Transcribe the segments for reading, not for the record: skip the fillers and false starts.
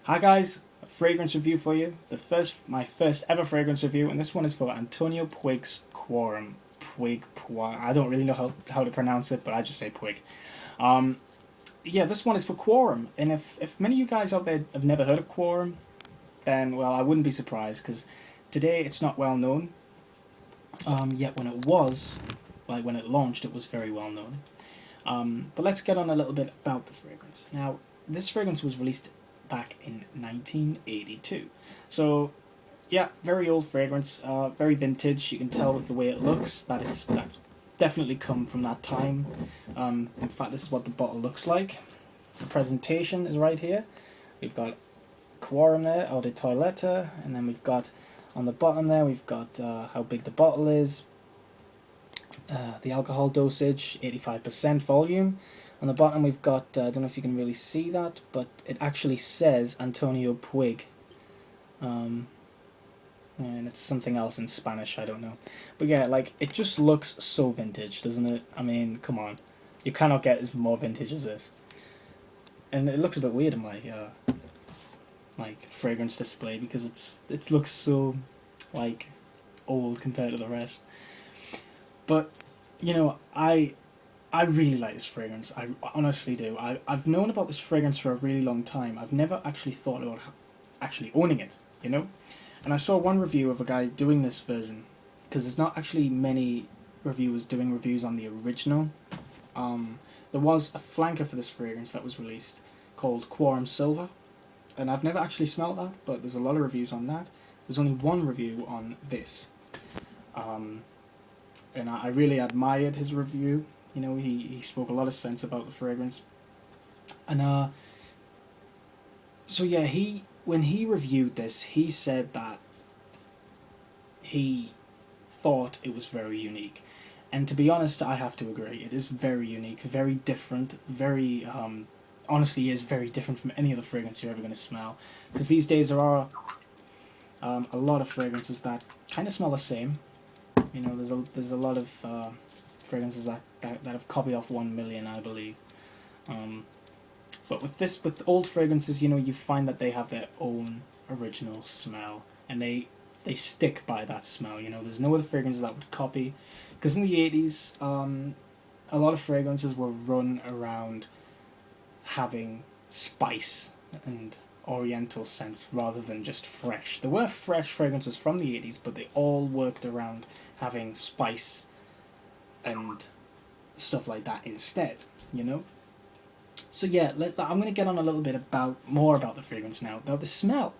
Hi guys, a fragrance review for you. My first ever fragrance review, and this one is for Antonio Puig's Quorum. Puig. I don't really know how to pronounce it, but I just say Puig. Um, yeah, this one is for Quorum, and if many of you guys out there have never heard of Quorum, then well, I wouldn't be surprised because today it's not well known. Yet when it was, like when it launched, it was very well known. But let's get on a little bit about the fragrance. Now, this fragrance was released back in 1982. So, yeah, very old fragrance, very vintage. You can tell with the way it looks that's definitely come from that time. In fact, this is what the bottle looks like. The presentation is right here. We've got Quorum there, Eau de Toilette, and then we've got on the bottom there, we've got how big the bottle is, the alcohol dosage, 85% volume. On the bottom we've got, I don't know if you can really see that, but it actually says Antonio Puig. And it's something else in Spanish, I don't know. But yeah, like, it just looks so vintage, doesn't it? I mean, come on. You cannot get as more vintage as this. And it looks a bit weird in my, fragrance display because it looks so, like, old compared to the rest. But, I really like this fragrance. I honestly do. I've known about this fragrance for a really long time. I've never actually thought about actually owning it, you know? And I saw one review of a guy doing this version, because there's not actually many reviewers doing reviews on the original. There was a flanker for this fragrance that was released called Quorum Silver, and I've never actually smelled that, but there's a lot of reviews on that. There's only one review on this. And I really admired his review. He spoke a lot of sense about the fragrance. And so yeah, when he reviewed this, he said that he thought it was very unique. And to be honest, I have to agree. It is very unique, very different, very, honestly is very different from any other fragrance you're ever going to smell. Because these days there are a lot of fragrances that kind of smell the same. There's a lot of fragrances that have copied off 1 million, I believe. But with old fragrances, you find that they have their own original smell, and they stick by that smell. There's no other fragrances that would copy, because in the 80s, a lot of fragrances were run around having spice and oriental scents rather than just fresh. There were fresh fragrances from the 80s, but they all worked around having spice and stuff like that instead, So yeah, I'm going to get on a little bit more about the fragrance now, about the smell.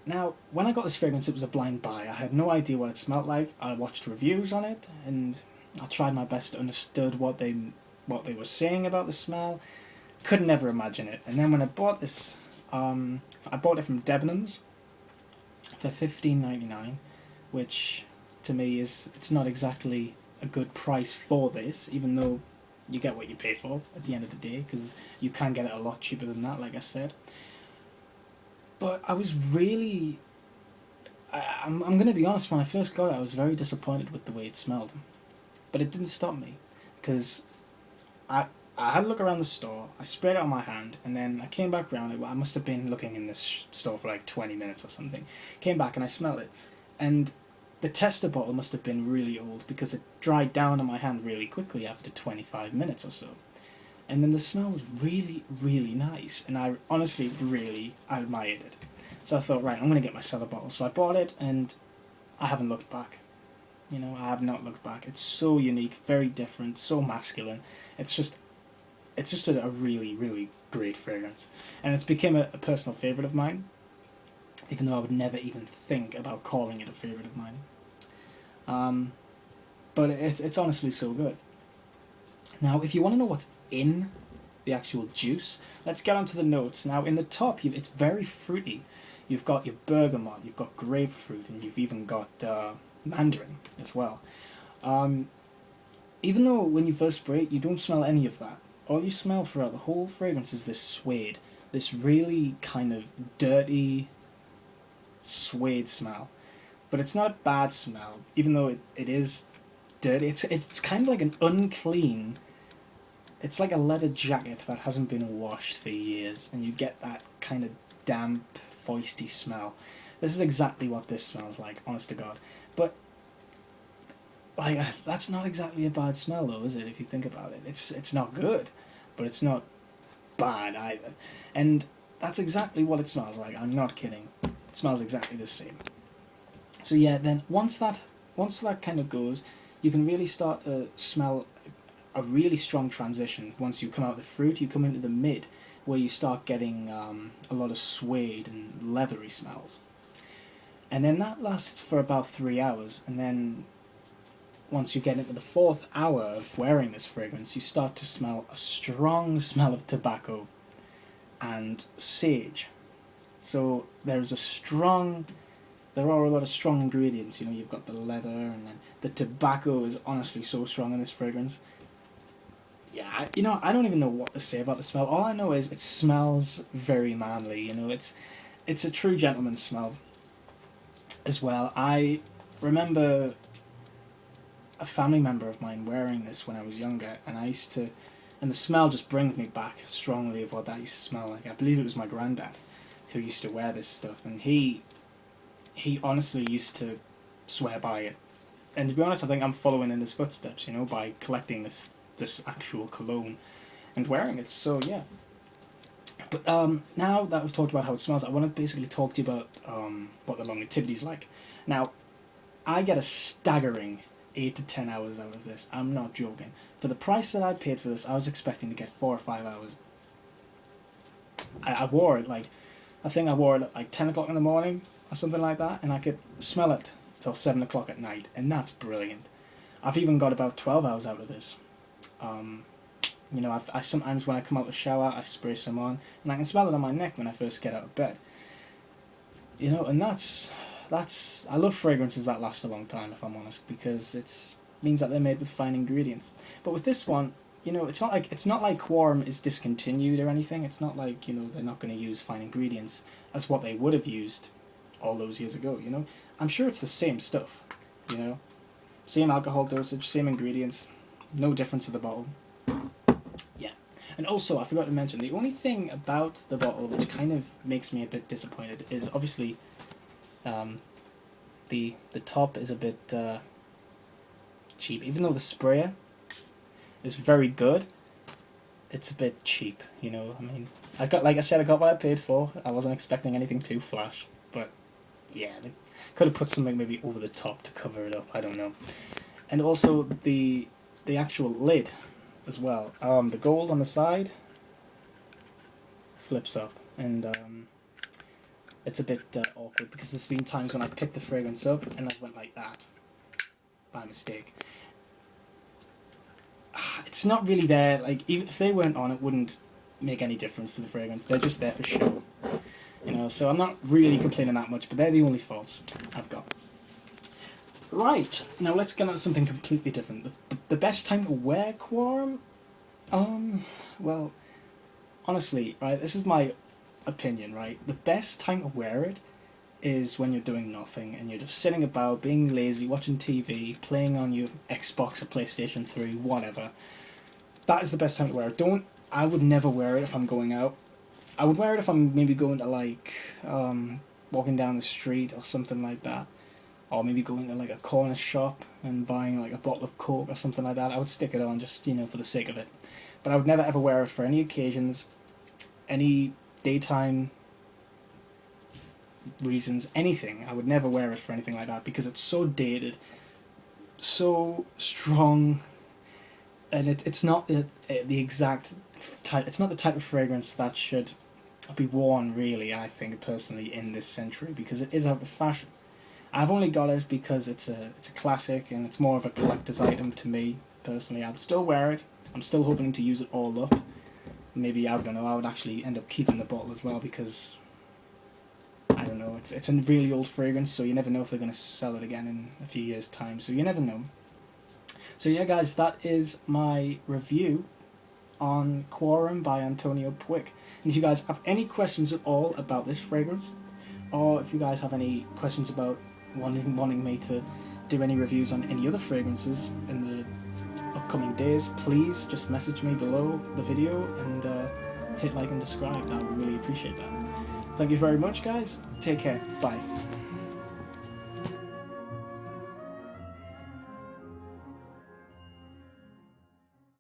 Now, when I got this fragrance, it was a blind buy. I had no idea what it smelled like. I watched reviews on it, and I tried my best to understand what they were saying about the smell. Could never imagine it. And then when I bought this, I bought it from Debenhams for $15.99, which to me it's not exactly a good price for this, even though you get what you pay for at the end of the day, because you can get it a lot cheaper than that, like I said. But I was really, I'm going to be honest, when I first got it, I was very disappointed with the way it smelled. But it didn't stop me, because I had a look around the store, I sprayed it on my hand, and then I came back around. I must have been looking in this store for like 20 minutes or something. Came back and I smelled it. And the tester bottle must have been really old, because it dried down on my hand really quickly after 25 minutes or so. And then the smell was really, really nice, and I honestly really admired it. So I thought, right, I'm going to get myself a bottle. So I bought it, and I haven't looked back. I have not looked back. It's so unique, very different, so masculine. It's just a really, really great fragrance. And it's become a personal favourite of mine, even though I would never even think about calling it a favourite of mine. But it's honestly so good. Now, if you want to know what's in the actual juice, let's get onto the notes. Now, in the top, it's very fruity. You've got your bergamot, you've got grapefruit, and you've even got mandarin as well. Even though when you first spray it, you don't smell any of that. All you smell throughout the whole fragrance is this suede, this really kind of dirty suede smell. But it's not a bad smell, even though it is dirty. It's kind of like an unclean. It's like a leather jacket that hasn't been washed for years, and you get that kind of damp, foisty smell. This is exactly what this smells like, honest to God. But like, that's not exactly a bad smell though, is it, if you think about it? It's not good, but it's not bad either. And that's exactly what it smells like, I'm not kidding. It smells exactly the same. So yeah, then once that kind of goes, you can really start to smell a really strong transition. Once you come out of the fruit, you come into the mid, where you start getting a lot of suede and leathery smells. And then that lasts for about 3 hours, and then once you get into the 4th hour of wearing this fragrance, you start to smell a strong smell of tobacco and sage. So there are a lot of strong ingredients. You know, you've got the leather, and then the tobacco is honestly so strong in this fragrance. Yeah, you know, I don't even know what to say about the smell. All I know is it smells very manly. You know, it's a true gentleman's smell as well. I remember a family member of mine wearing this when I was younger, and and the smell just brings me back strongly of what that used to smell like. I believe it was my granddad who used to wear this stuff, and he honestly used to swear by it. And to be honest, I think I'm following in his footsteps, you know, by collecting this actual cologne and wearing it. So yeah. But now that we've talked about how it smells, I want to basically talk to you about what the longevity is like. Now, I get a staggering 8 to 10 hours out of this. I'm not joking. For the price that I paid for this, I was expecting to get 4 or 5 hours. I wore it I think I wore it at like 10 o'clock in the morning or something like that, and I could smell it till 7 o'clock at night, and that's brilliant. I've even got about 12 hours out of this. You know, I sometimes when I come out of the shower, I spray some on, and I can smell it on my neck when I first get out of bed. You know, and that's I love fragrances that last a long time, if I'm honest, because it means that they're made with fine ingredients. But with this one, you know, it's not like Quorum is discontinued or anything. It's not like, you know, they're not going to use fine ingredients as what they would have used all those years ago. You know, I'm sure it's the same stuff. You know, same alcohol dosage, same ingredients, no difference to the bottle. Yeah. And also, I forgot to mention, the only thing about the bottle which kind of makes me a bit disappointed is obviously the top is a bit cheap. Even though the sprayer is very good, it's a bit cheap, you know. I mean, I got what I paid for. I wasn't expecting anything too flash, but yeah, they could have put something maybe over the top to cover it up. I don't know. And also the actual lid as well. The gold on the side flips up, and it's a bit awkward because there's been times when I picked the fragrance up and I went like that by mistake. It's not really there. Like, even if they weren't on, it wouldn't make any difference to the fragrance. They're just there for show, you know. So I'm not really complaining that much, but they're the only faults I've got. Right, now let's get on to something completely different. The best time to wear Quorum? Well, honestly, right, this is my opinion, right? The best time to wear it is when you're doing nothing and you're just sitting about, being lazy, watching TV, playing on your Xbox or PlayStation 3, whatever. That is the best time to wear it. I would never wear it if I'm going out. I would wear it if I'm maybe going to, like, walking down the street or something like that. Or maybe going to, like, a corner shop and buying, like, a bottle of Coke or something like that. I would stick it on just, you know, for the sake of it. But I would never ever wear it for any occasions, any daytime reasons, anything. I would never wear it for anything like that because it's so dated, so strong, and it's not the exact type. It's not the type of fragrance that should be worn, really. I think personally in this century, because it is out of fashion. I've only got it because it's a classic and it's more of a collector's item to me personally. I would still wear it. I'm still hoping to use it all up. Maybe, I don't know, I would actually end up keeping the bottle as well because, I don't know, it's a really old fragrance, so you never know if they're going to sell it again in a few years' time, so you never know. So yeah, guys, that is my review on Quorum by Antonio Puig. And if you guys have any questions at all about this fragrance, or if you guys have any questions about wanting me to do any reviews on any other fragrances in the upcoming days, please just message me below the video and hit like and subscribe. I would really appreciate that. Thank you very much, guys. Take care. Bye.